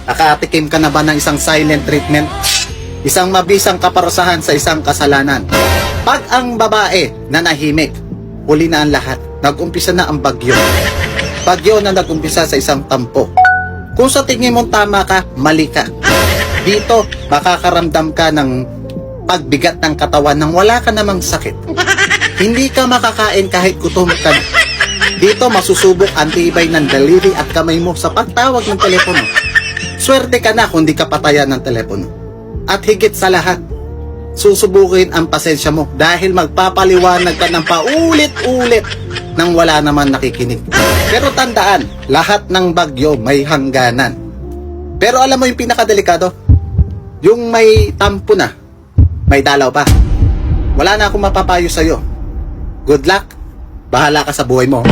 Nakatikim ka na ba ng isang silent treatment? Isang mabisang kaparusahan sa isang kasalanan. Pag ang babae nanahimik, huli na ang lahat. Nag-umpisa na ang bagyo. Bagyo na nag-umpisa sa isang tampo. Kung sa tingin mong tama ka, mali ka. Dito, makakaramdam ka ng pagbigat ng katawan nang wala ka namang sakit. Hindi ka makakain kahit gutom ka. Dito, masusubok ang tibay ng daliri at kamay mo sa pagtawag ng telepono. Swerte ka na kung di ka patayan ng telepono. At higit sa lahat, susubukin ang pasensya mo dahil magpapaliwanag ka ng paulit-ulit nang wala naman nakikinig. Pero tandaan, lahat ng bagyo may hangganan. Pero alam mo yung pinakadelikado? Yung may tampo na, may dalaw pa. Wala na akong mapapayo sa'yo. Good luck. Bahala ka sa buhay mo.